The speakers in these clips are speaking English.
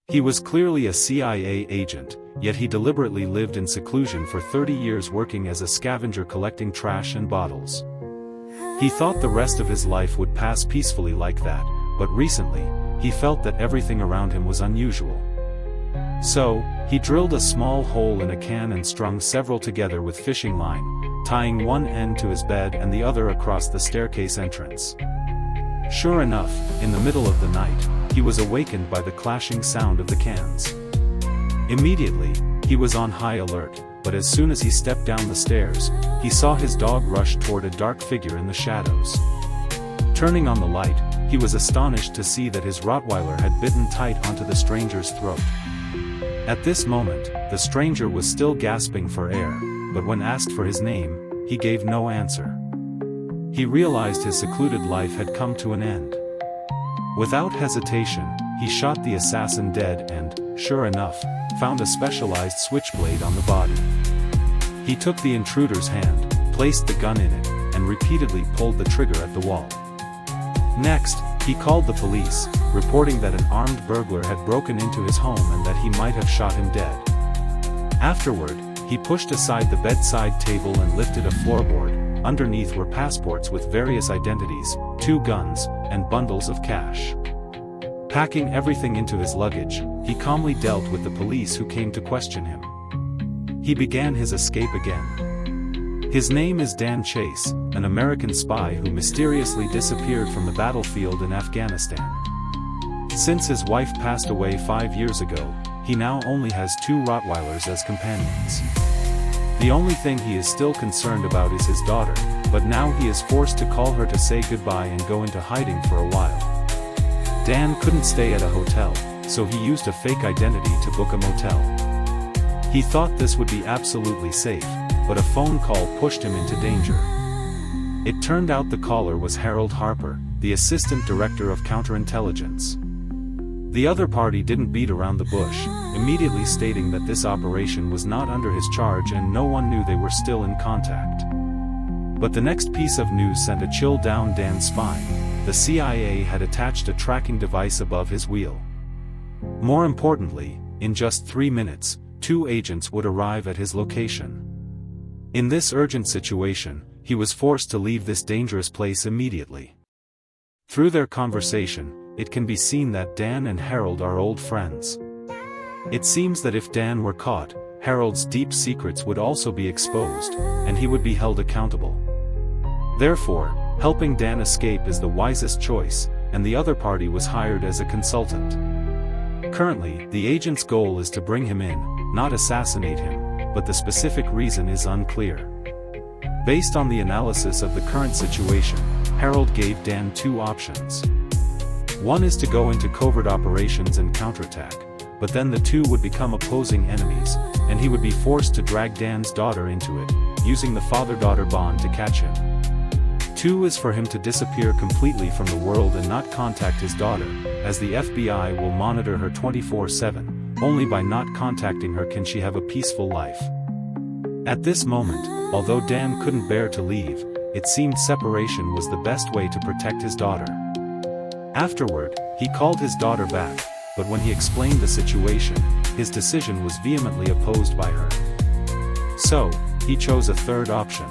He was clearly a CIA agent, yet he deliberately lived in seclusion for 30 years working as a scavenger collecting trash and bottles. He thought the rest of his life would pass peacefully like that, but recently, he felt that everything around him was unusual. So, he drilled a small hole in a can and strung several together with fishing line, tying one end to his bed and the other across the staircase entrance. Sure enough, in the middle of the night, he was awakened by the clashing sound of the cans. Immediately, he was on high alert, but as soon as he stepped down the stairs, he saw his dog rush toward a dark figure in the shadows. Turning on the light, he was astonished to see that his Rottweiler had bitten tight onto the stranger's throat. At this moment, the stranger was still gasping for air, but when asked for his name, he gave no answer. He realized his secluded life had come to an end. Without hesitation, he shot the assassin dead and, sure enough, found a specialized switchblade on the body. He took the intruder's hand, placed the gun in it, and repeatedly pulled the trigger at the wall. Next, he called the police, reporting that an armed burglar had broken into his home and that he might have shot him dead. Afterward, he pushed aside the bedside table and lifted a floorboard. Underneath were passports with various identities, 2 guns, and bundles of cash. Packing everything into his luggage, he calmly dealt with the police who came to question him. He began his escape again. His name is Dan Chase, an American spy who mysteriously disappeared from the battlefield in Afghanistan. Since his wife passed away 5 years ago, he now only has 2 Rottweilers as companions. The only thing he is still concerned about is his daughter, but now he is forced to call her to say goodbye and go into hiding for a while. Dan couldn't stay at a hotel, so he used a fake identity to book a motel. He thought this would be absolutely safe, but a phone call pushed him into danger. It turned out the caller was Harold Harper, the assistant director of counterintelligence. The other party didn't beat around the bush, immediately stating that this operation was not under his charge and no one knew they were still in contact. But the next piece of news sent a chill down Dan's spine. The CIA had attached a tracking device above his wheel. More importantly, in just 3 minutes, 2 agents would arrive at his location. In this urgent situation, he was forced to leave this dangerous place immediately. Through their conversation, it can be seen that Dan and Harold are old friends. It seems that if Dan were caught, Harold's deep secrets would also be exposed, and he would be held accountable. Therefore, helping Dan escape is the wisest choice, and the other party was hired as a consultant. Currently, the agent's goal is to bring him in, not assassinate him, but the specific reason is unclear. Based on the analysis of the current situation, Harold gave Dan 2 options. One is to go into covert operations and counterattack, but then the 2 would become opposing enemies, and he would be forced to drag Dan's daughter into it, using the father-daughter bond to catch him. 2 is for him to disappear completely from the world and not contact his daughter, as the FBI will monitor her 24/7, only by not contacting her can she have a peaceful life. At this moment, although Dan couldn't bear to leave, it seemed separation was the best way to protect his daughter. Afterward, he called his daughter back, but when he explained the situation, his decision was vehemently opposed by her. So, he chose a third option.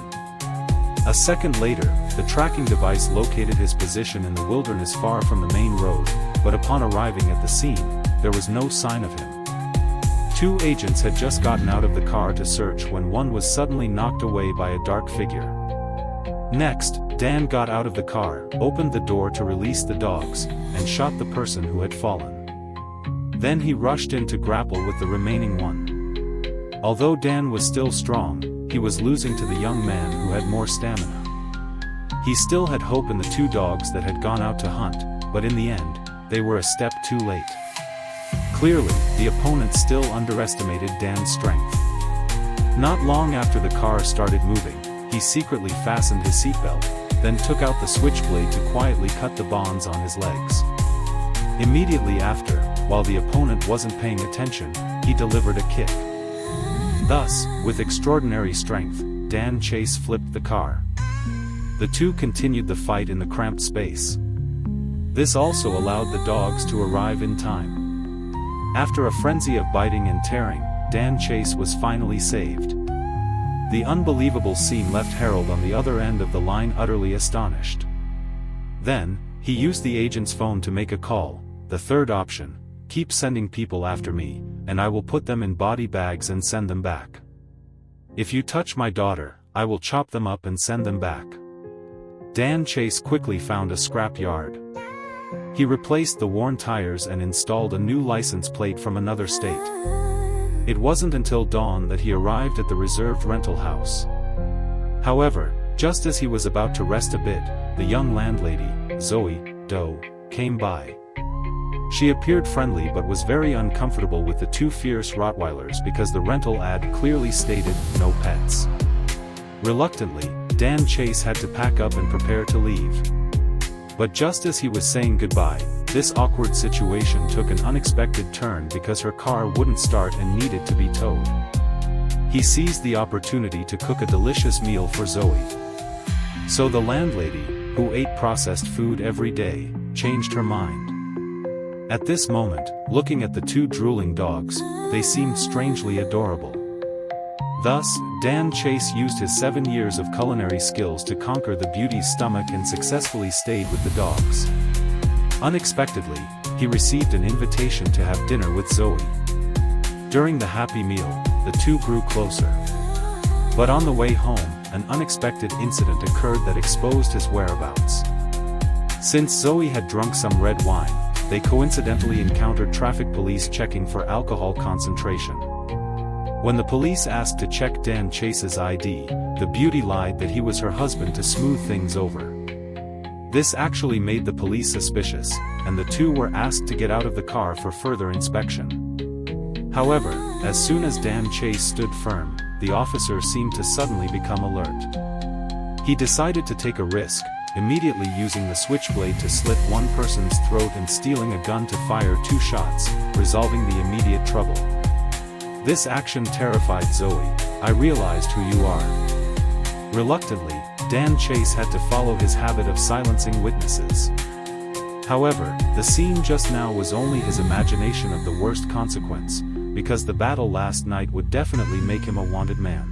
A second later, the tracking device located his position in the wilderness far from the main road, but upon arriving at the scene, there was no sign of him. 2 agents had just gotten out of the car to search when one was suddenly knocked away by a dark figure. Next, Dan got out of the car, opened the door to release the dogs, and shot the person who had fallen. Then he rushed in to grapple with the remaining one. Although Dan was still strong, he was losing to the young man who had more stamina. He still had hope in the 2 dogs that had gone out to hunt, but in the end, they were a step too late. Clearly, the opponent still underestimated Dan's strength. Not long after the car started moving, he secretly fastened his seatbelt, then took out the switchblade to quietly cut the bonds on his legs. Immediately after, while the opponent wasn't paying attention, he delivered a kick. Thus, with extraordinary strength, Dan Chase flipped the car. The 2 continued the fight in the cramped space. This also allowed the dogs to arrive in time. After a frenzy of biting and tearing, Dan Chase was finally saved. The unbelievable scene left Harold on the other end of the line utterly astonished. Then, he used the agent's phone to make a call, the third option: keep sending people after me, and I will put them in body bags and send them back. If you touch my daughter, I will chop them up and send them back. Dan Chase quickly found a scrap yard. He replaced the worn tires and installed a new license plate from another state. It wasn't until dawn that he arrived at the reserved rental house. However, just as he was about to rest a bit, the young landlady, Zoe Doe, came by. She appeared friendly but was very uncomfortable with the two fierce Rottweilers because the rental ad clearly stated, "No pets." Reluctantly, Dan Chase had to pack up and prepare to leave. But just as he was saying goodbye, this awkward situation took an unexpected turn because her car wouldn't start and needed to be towed. He seized the opportunity to cook a delicious meal for Zoe. So the landlady, who ate processed food every day, changed her mind. At this moment, looking at the two drooling dogs, they seemed strangely adorable. Thus, Dan Chase used his 7 years of culinary skills to conquer the beauty's stomach and successfully stayed with the dogs. Unexpectedly, he received an invitation to have dinner with Zoe. During the happy meal, the two grew closer. But on the way home, an unexpected incident occurred that exposed his whereabouts. Since Zoe had drunk some red wine, they coincidentally encountered traffic police checking for alcohol concentration. When the police asked to check Dan Chase's ID, the beauty lied that he was her husband to smooth things over. This actually made the police suspicious, and the two were asked to get out of the car for further inspection. However, as soon as Dan Chase stood firm, the officer seemed to suddenly become alert. He decided to take a risk, immediately using the switchblade to slit one person's throat and stealing a gun to fire 2 shots, resolving the immediate trouble. This action terrified Zoe. "I realized who you are." Reluctantly, Dan Chase had to follow his habit of silencing witnesses. However, the scene just now was only his imagination of the worst consequence, because the battle last night would definitely make him a wanted man.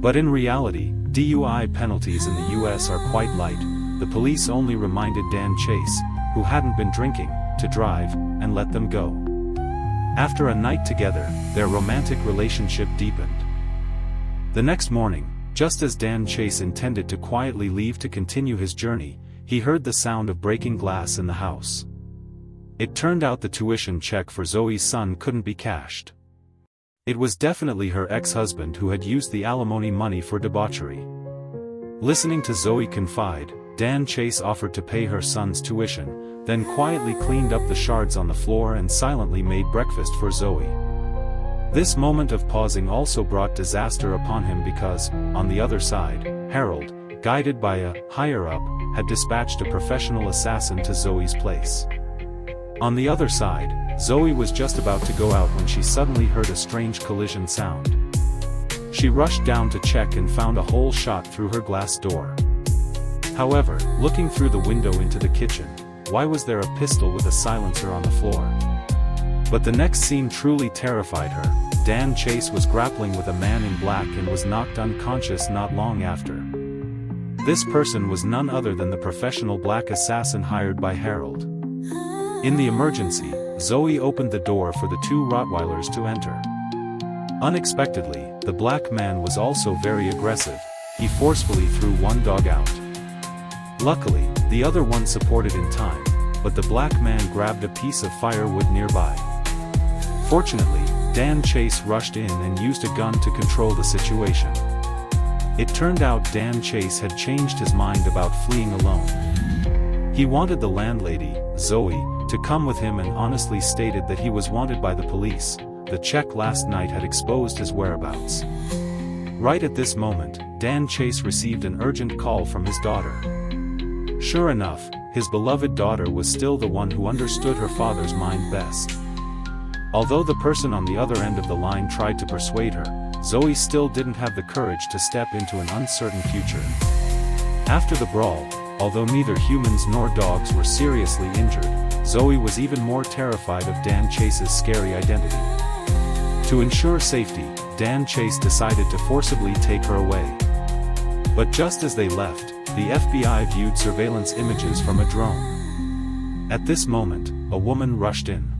But in reality, DUI penalties in the US are quite light. The police only reminded Dan Chase, who hadn't been drinking, to drive, and let them go. After a night together, their romantic relationship deepened. The next morning, just as Dan Chase intended to quietly leave to continue his journey, he heard the sound of breaking glass in the house. It turned out the tuition check for Zoe's son couldn't be cashed. It was definitely her ex-husband who had used the alimony money for debauchery. Listening to Zoe confide, Dan Chase offered to pay her son's tuition, then quietly cleaned up the shards on the floor and silently made breakfast for Zoe. This moment of pausing also brought disaster upon him because, on the other side, Harold, guided by a higher-up, had dispatched a professional assassin to Zoe's place. On the other side, Zoe was just about to go out when she suddenly heard a strange collision sound. She rushed down to check and found a hole shot through her glass door. However, looking through the window into the kitchen, why was there a pistol with a silencer on the floor? But the next scene truly terrified her. Dan Chase was grappling with a man in black and was knocked unconscious not long after. This person was none other than the professional black assassin hired by Harold. In the emergency, Zoe opened the door for the 2 Rottweilers to enter. Unexpectedly, the black man was also very aggressive. He forcefully threw one dog out. Luckily, the other one supported in time, but the black man grabbed a piece of firewood nearby. Fortunately, Dan Chase rushed in and used a gun to control the situation. It turned out Dan Chase had changed his mind about fleeing alone. He wanted the landlady, Zoe, to come with him and honestly stated that he was wanted by the police. The check last night had exposed his whereabouts. Right at this moment, Dan Chase received an urgent call from his daughter. Sure enough, his beloved daughter was still the one who understood her father's mind best. Although the person on the other end of the line tried to persuade her, Zoe still didn't have the courage to step into an uncertain future. After the brawl, although neither humans nor dogs were seriously injured, Zoe was even more terrified of Dan Chase's scary identity. To ensure safety, Dan Chase decided to forcibly take her away. But just as they left, the FBI viewed surveillance images from a drone. At this moment, a woman rushed in.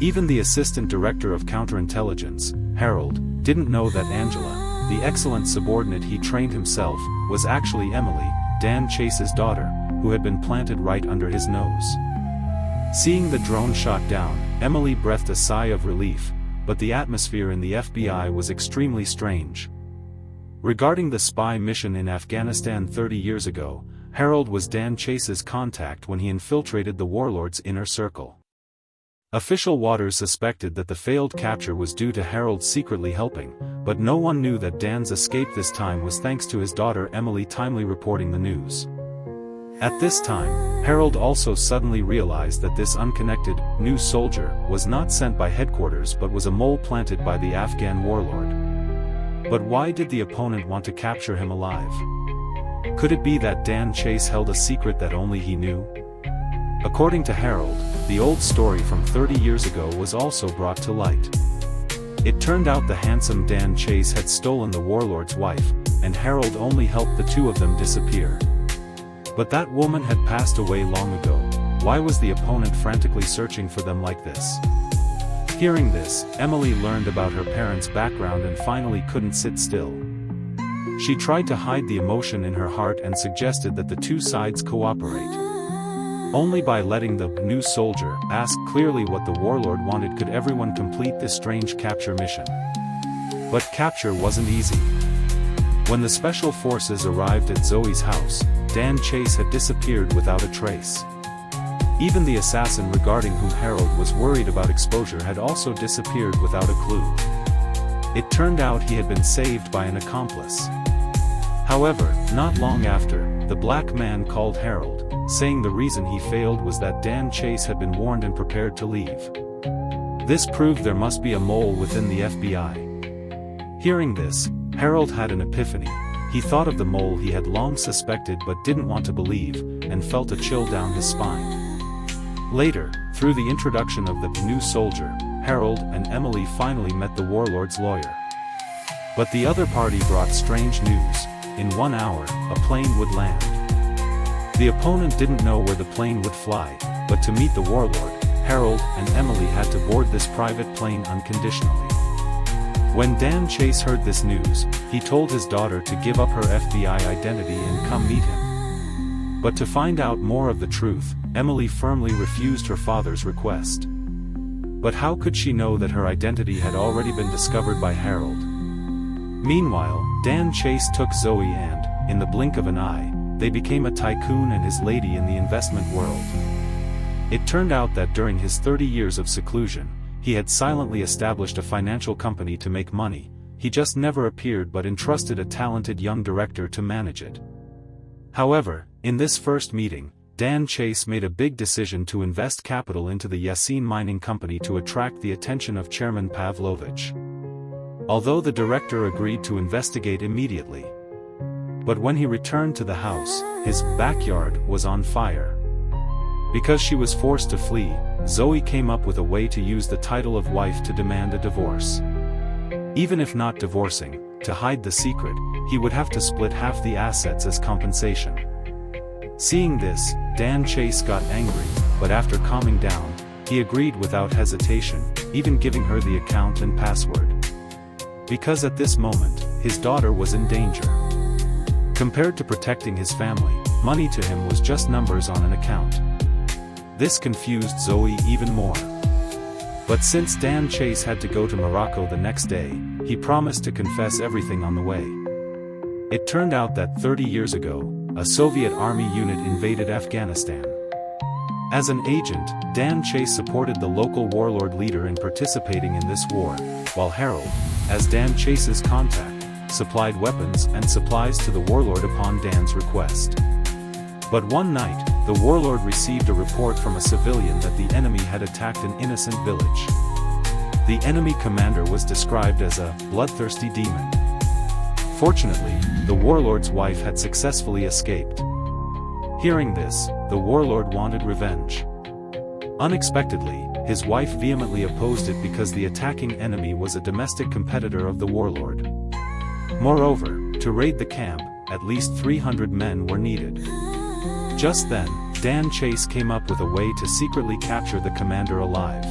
Even the assistant director of counterintelligence, Harold, didn't know that Angela, the excellent subordinate he trained himself, was actually Emily, Dan Chase's daughter, who had been planted right under his nose. Seeing the drone shot down, Emily breathed a sigh of relief, but the atmosphere in the FBI was extremely strange. Regarding the spy mission in Afghanistan 30 years ago, Harold was Dan Chase's contact when he infiltrated the warlord's inner circle. Official waters suspected that the failed capture was due to Harold secretly helping, but no one knew that Dan's escape this time was thanks to his daughter Emily timely reporting the news. At this time, Harold also suddenly realized that this unconnected, new soldier, was not sent by headquarters but was a mole planted by the Afghan warlord. But why did the opponent want to capture him alive? Could it be that Dan Chase held a secret that only he knew? According to Harold, the old story from 30 years ago was also brought to light. It turned out the handsome Dan Chase had stolen the warlord's wife, and Harold only helped the two of them disappear. But that woman had passed away long ago. Why was the opponent frantically searching for them like this? Hearing this, Emily learned about her parents' background and finally couldn't sit still. She tried to hide the emotion in her heart and suggested that the two sides cooperate. Only by letting the new soldier ask clearly what the warlord wanted could everyone complete this strange capture mission. But capture wasn't easy. When the special forces arrived at Zoe's house, Dan Chase had disappeared without a trace. Even the assassin regarding whom Harold was worried about exposure had also disappeared without a clue. It turned out he had been saved by an accomplice. However, not long after, the black man called Harold, saying the reason he failed was that Dan Chase had been warned and prepared to leave. This proved there must be a mole within the FBI. Hearing this, Harold had an epiphany. He thought of the mole he had long suspected but didn't want to believe, and felt a chill down his spine. Later, through the introduction of the new soldier, Harold and Emily finally met the warlord's lawyer. But the other party brought strange news. In 1 hour, a plane would land. The opponent didn't know where the plane would fly, but to meet the warlord, Harold and Emily had to board this private plane unconditionally. When Dan Chase heard this news, he told his daughter to give up her FBI identity and come meet him. But to find out more of the truth, Emily firmly refused her father's request. But how could she know that her identity had already been discovered by Harold? Meanwhile, Dan Chase took Zoe and, in the blink of an eye, they became a tycoon and his lady in the investment world. It turned out that during his 30 years of seclusion, he had silently established a financial company to make money. He just never appeared but entrusted a talented young director to manage it. However, in this first meeting, Dan Chase made a big decision to invest capital into the Yasin Mining Company to attract the attention of Chairman Pavlovich. Although the director agreed to investigate immediately. But when he returned to the house, his backyard was on fire. Because she was forced to flee, Zoe came up with a way to use the title of wife to demand a divorce. Even if not divorcing, to hide the secret, he would have to split half the assets as compensation. Seeing this, Dan Chase got angry, but after calming down, he agreed without hesitation, even giving her the account and password. Because at this moment, his daughter was in danger. Compared to protecting his family, money to him was just numbers on an account. This confused Zoe even more. But since Dan Chase had to go to Morocco the next day, he promised to confess everything on the way. It turned out that 30 years ago, a Soviet army unit invaded Afghanistan. As an agent, Dan Chase supported the local warlord leader in participating in this war, while Harold, as Dan Chase's contact, supplied weapons and supplies to the warlord upon Dan's request. But one night, the warlord received a report from a civilian that the enemy had attacked an innocent village. The enemy commander was described as a bloodthirsty demon. Fortunately, the warlord's wife had successfully escaped. Hearing this, the warlord wanted revenge. Unexpectedly, his wife vehemently opposed it because the attacking enemy was a domestic competitor of the warlord. Moreover, to raid the camp, at least 300 men were needed. Just then, Dan Chase came up with a way to secretly capture the commander alive.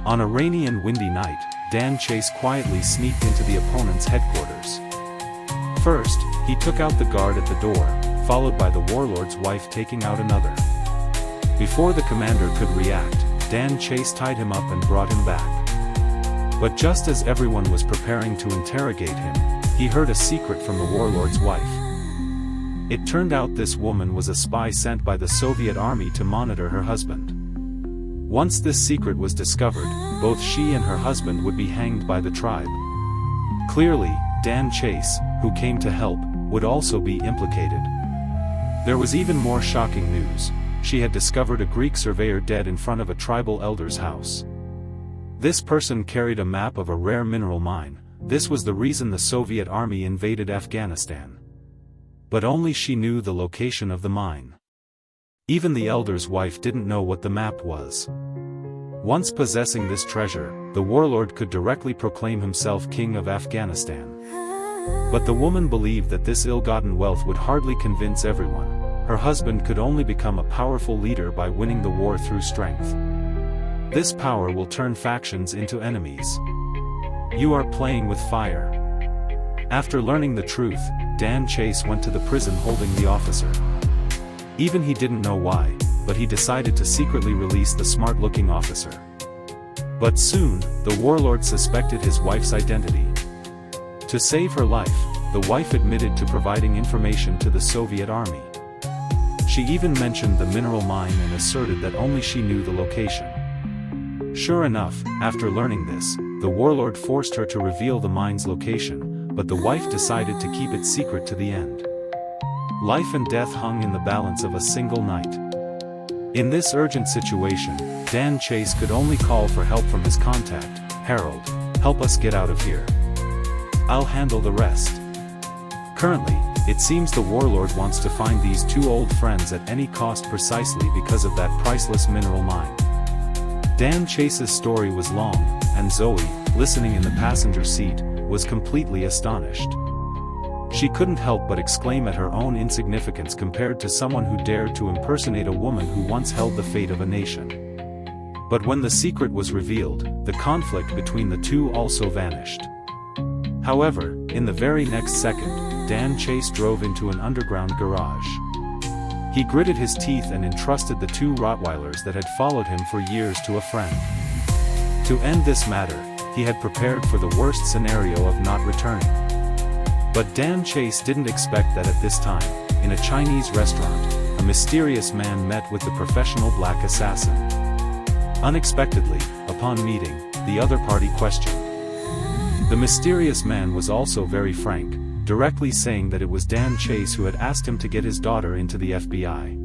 On a rainy and windy night, Dan Chase quietly sneaked into the opponent's headquarters. First, he took out the guard at the door, followed by the warlord's wife taking out another. Before the commander could react, Dan Chase tied him up and brought him back. But just as everyone was preparing to interrogate him, he heard a secret from the warlord's wife. It turned out this woman was a spy sent by the Soviet army to monitor her husband. Once this secret was discovered, both she and her husband would be hanged by the tribe. Clearly, Dan Chase, who came to help, would also be implicated. There was even more shocking news. She had discovered a Greek surveyor dead in front of a tribal elder's house. This person carried a map of a rare mineral mine. This was the reason the Soviet army invaded Afghanistan. But only she knew the location of the mine. Even the elder's wife didn't know what the map was. Once possessing this treasure, the warlord could directly proclaim himself king of Afghanistan. But the woman believed that this ill-gotten wealth would hardly convince everyone. Her husband could only become a powerful leader by winning the war through strength. This power will turn factions into enemies. You are playing with fire. After learning the truth, Dan Chase went to the prison holding the officer. Even he didn't know why, but he decided to secretly release the smart-looking officer. But soon, the warlord suspected his wife's identity. To save her life, the wife admitted to providing information to the Soviet army. She even mentioned the mineral mine and asserted that only she knew the location. Sure enough, after learning this, the warlord forced her to reveal the mine's location, but the wife decided to keep it secret to the end. Life and death hung in the balance of a single night. In this urgent situation, Dan Chase could only call for help from his contact, Harold. "Help us get out of here. I'll handle the rest." Currently, it seems the warlord wants to find these two old friends at any cost precisely because of that priceless mineral mine. Dan Chase's story was long, and Zoe, listening in the passenger seat, was completely astonished. She couldn't help but exclaim at her own insignificance compared to someone who dared to impersonate a woman who once held the fate of a nation. But when the secret was revealed, the conflict between the two also vanished. However, in the very next second, Dan Chase drove into an underground garage. He gritted his teeth and entrusted the two Rottweilers that had followed him for years to a friend. To end this matter, he had prepared for the worst scenario of not returning. But Dan Chase didn't expect that at this time, in a Chinese restaurant, a mysterious man met with the professional black assassin. Unexpectedly, upon meeting, the other party questioned. The mysterious man was also very frank, directly saying that it was Dan Chase who had asked him to get his daughter into the FBI.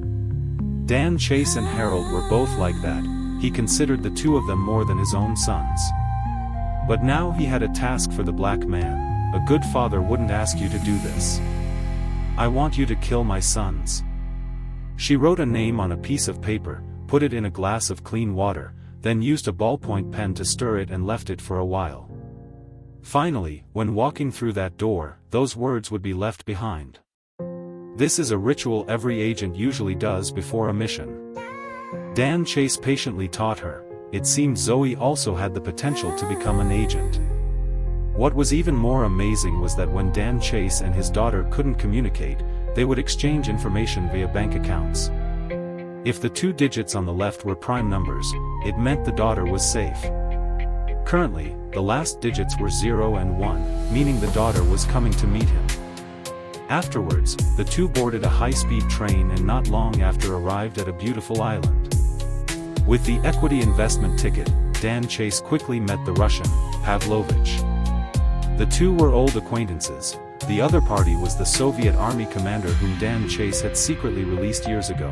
Dan Chase and Harold were both like that. He considered the two of them more than his own sons. But now he had a task for the black man. A good father wouldn't ask you to do this. "I want you to kill my sons." She wrote a name on a piece of paper, put it in a glass of clean water, then used a ballpoint pen to stir it and left it for a while. Finally, when walking through that door, those words would be left behind. This is a ritual every agent usually does before a mission. Dan Chase patiently taught her. It seemed Zoe also had the potential to become an agent. What was even more amazing was that when Dan Chase and his daughter couldn't communicate, they would exchange information via bank accounts. If the two digits on the left were prime numbers, it meant the daughter was safe. Currently, the last digits were 0 and 1, meaning the daughter was coming to meet him. Afterwards, the two boarded a high-speed train and not long after arrived at a beautiful island. With the equity investment ticket, Dan Chase quickly met the Russian, Pavlovich. The two were old acquaintances. The other party was the Soviet army commander whom Dan Chase had secretly released years ago.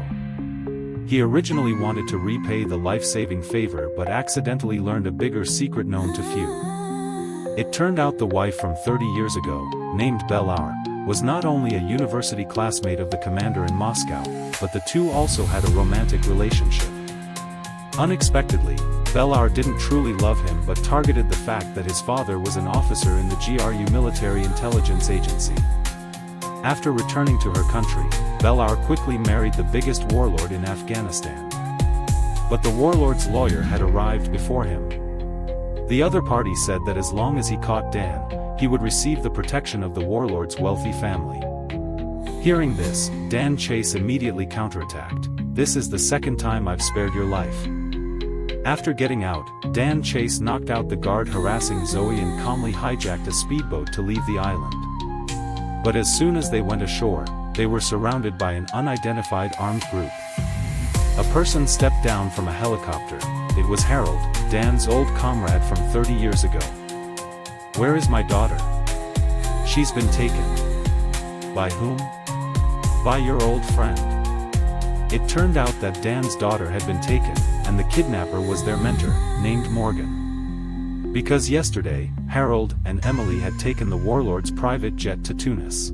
He originally wanted to repay the life-saving favor but accidentally learned a bigger secret known to few. It turned out the wife from 30 years ago, named Belaur, was not only a university classmate of the commander in Moscow, but the two also had a romantic relationship. Unexpectedly, Belar didn't truly love him but targeted the fact that his father was an officer in the GRU military intelligence agency. After returning to her country, Belar quickly married the biggest warlord in Afghanistan. But the warlord's lawyer had arrived before him. The other party said that as long as he caught Dan, he would receive the protection of the warlord's wealthy family. Hearing this, Dan Chase immediately counterattacked. "This is the second time I've spared your life." After getting out, Dan Chase knocked out the guard harassing Zoe and calmly hijacked a speedboat to leave the island. But as soon as they went ashore, they were surrounded by an unidentified armed group. A person stepped down from a helicopter. It was Harold, Dan's old comrade from 30 years ago. "Where is my daughter?" "She's been taken." "By whom?" "By your old friend." It turned out that Dan's daughter had been taken, and the kidnapper was their mentor, named Morgan. Because yesterday, Harold and Emily had taken the warlord's private jet to Tunis.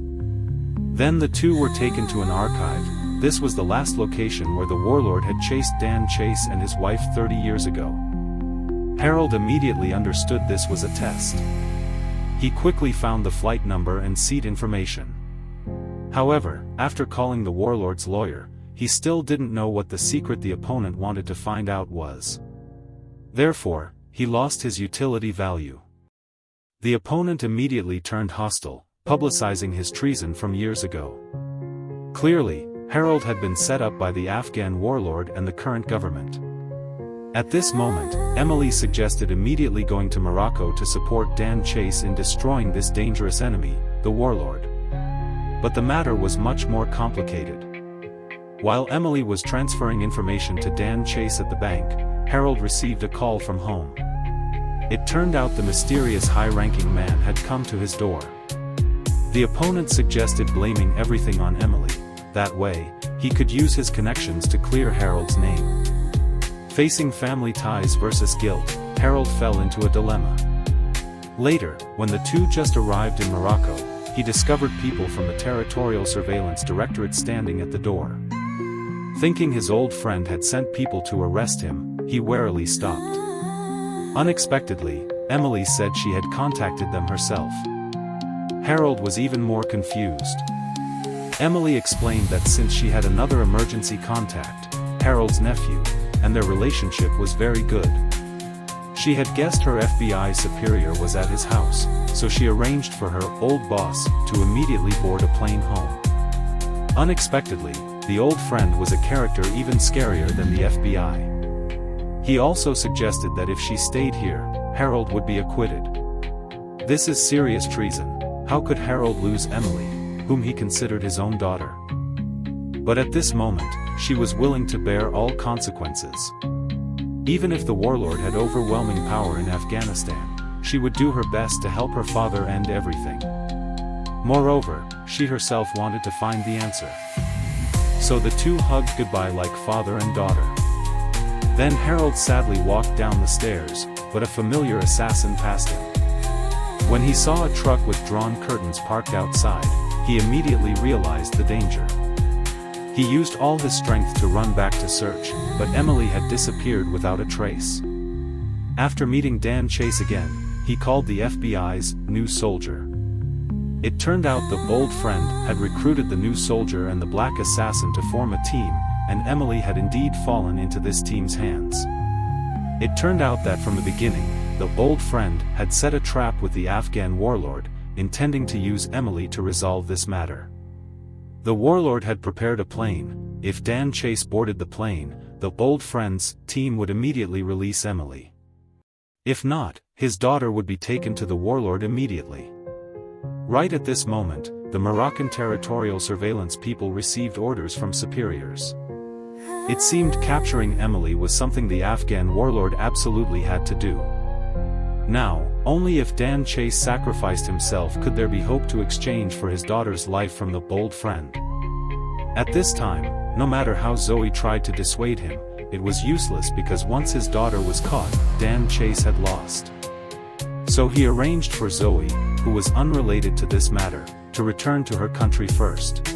Then the two were taken to an archive. This was the last location where the warlord had chased Dan Chase and his wife 30 years ago. Harold immediately understood this was a test. He quickly found the flight number and seat information. However, after calling the warlord's lawyer, he still didn't know what the secret the opponent wanted to find out was. Therefore, he lost his utility value. The opponent immediately turned hostile, publicizing his treason from years ago. Clearly, Harold had been set up by the Afghan warlord and the current government. At this moment, Emily suggested immediately going to Morocco to support Dan Chase in destroying this dangerous enemy, the warlord. But the matter was much more complicated. While Emily was transferring information to Dan Chase at the bank, Harold received a call from home. It turned out the mysterious high-ranking man had come to his door. The opponent suggested blaming everything on Emily. That way, he could use his connections to clear Harold's name. Facing family ties versus guilt, Harold fell into a dilemma. Later, when the two just arrived in Morocco, he discovered people from the Territorial Surveillance Directorate standing at the door. Thinking his old friend had sent people to arrest him, he warily stopped. Unexpectedly, Emily said she had contacted them herself. Harold was even more confused. Emily explained that since she had another emergency contact, Harold's nephew, and their relationship was very good. She had guessed her FBI superior was at his house, so she arranged for her old boss to immediately board a plane home. Unexpectedly, the old friend was a character even scarier than the FBI. He also suggested that if she stayed here, Harold would be acquitted. This is serious treason. How could Harold lose Emily, whom he considered his own daughter? But at this moment, she was willing to bear all consequences. Even if the warlord had overwhelming power in Afghanistan, she would do her best to help her father end everything. Moreover, she herself wanted to find the answer. So the two hugged goodbye like father and daughter. Then Harold sadly walked down the stairs, but a familiar assassin passed him. When he saw a truck with drawn curtains parked outside, he immediately realized the danger. He used all his strength to run back to search, but Emily had disappeared without a trace. After meeting Dan Chase again, he called the FBI's new soldier. It turned out the old friend had recruited the new soldier and the black assassin to form a team, and Emily had indeed fallen into this team's hands. It turned out that from the beginning, the old friend had set a trap with the Afghan warlord, intending to use Emily to resolve this matter. The warlord had prepared a plane. If Dan Chase boarded the plane, the old friend's team would immediately release Emily. If not, his daughter would be taken to the warlord immediately. Right at this moment, the Moroccan territorial surveillance people received orders from superiors. It seemed capturing Emily was something the Afghan warlord absolutely had to do. Now, only if Dan Chase sacrificed himself could there be hope to exchange for his daughter's life from the bold friend. At this time, no matter how Zoe tried to dissuade him, it was useless because once his daughter was caught, Dan Chase had lost. So he arranged for Zoe, who was unrelated to this matter, to return to her country first.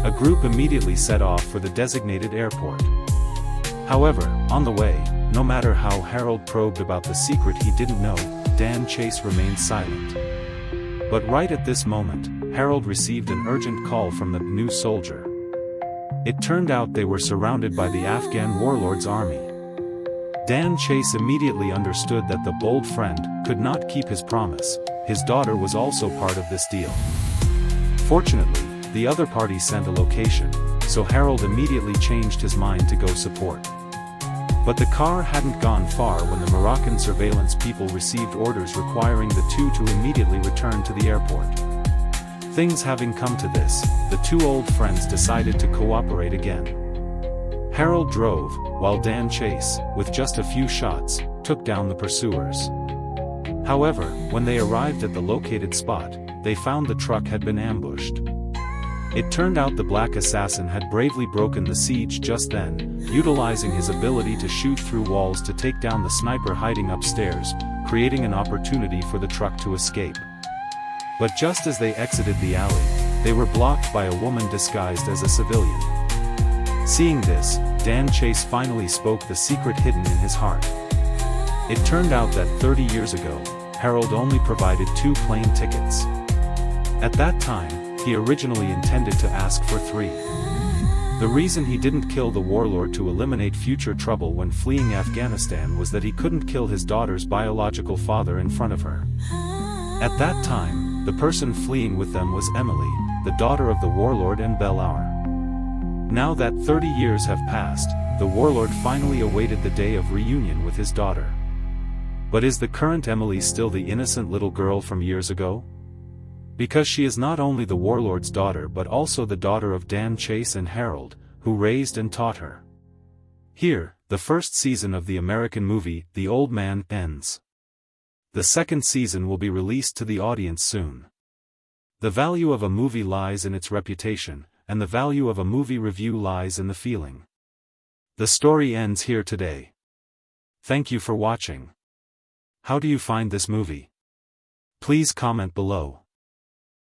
A group immediately set off for the designated airport. However, On the way, no matter how Harold probed about the secret he didn't know, Dan Chase remained silent. But right at this moment, Harold received an urgent call from the new soldier. It turned out they were surrounded by the Afghan warlord's army. Dan Chase immediately understood that the bold friend could not keep his promise. His daughter was also part of this deal. Fortunately, the other party sent a location, so Harold immediately changed his mind to go support. But the car hadn't gone far when the Moroccan surveillance people received orders requiring the two to immediately return to the airport. Things having come to this, the two old friends decided to cooperate again. Harold drove, while Dan Chase, with just a few shots, took down the pursuers. However, when they arrived at the located spot, they found the truck had been ambushed. It turned out the black assassin had bravely broken the siege just then, utilizing his ability to shoot through walls to take down the sniper hiding upstairs, creating an opportunity for the truck to escape. But just as they exited the alley, they were blocked by a woman disguised as a civilian. Seeing this, Dan Chase finally spoke the secret hidden in his heart. It turned out that 30 years ago, Harold only provided 2 plane tickets. At that time, he originally intended to ask for 3. The reason he didn't kill the warlord to eliminate future trouble when fleeing Afghanistan was that he couldn't kill his daughter's biological father in front of her. At that time, the person fleeing with them was Emily, the daughter of the warlord and Bel-Aur. Now that 30 years have passed, the warlord finally awaited the day of reunion with his daughter. But is the current Emily still the innocent little girl from years ago? Because she is not only the warlord's daughter but also the daughter of Dan Chase and Harold, who raised and taught her. Here, the first season of the American movie, The Old Man, ends. The second season will be released to the audience soon. The value of a movie lies in its reputation, and the value of a movie review lies in the feeling. The story ends here today. Thank you for watching. How do you find this movie? Please comment below.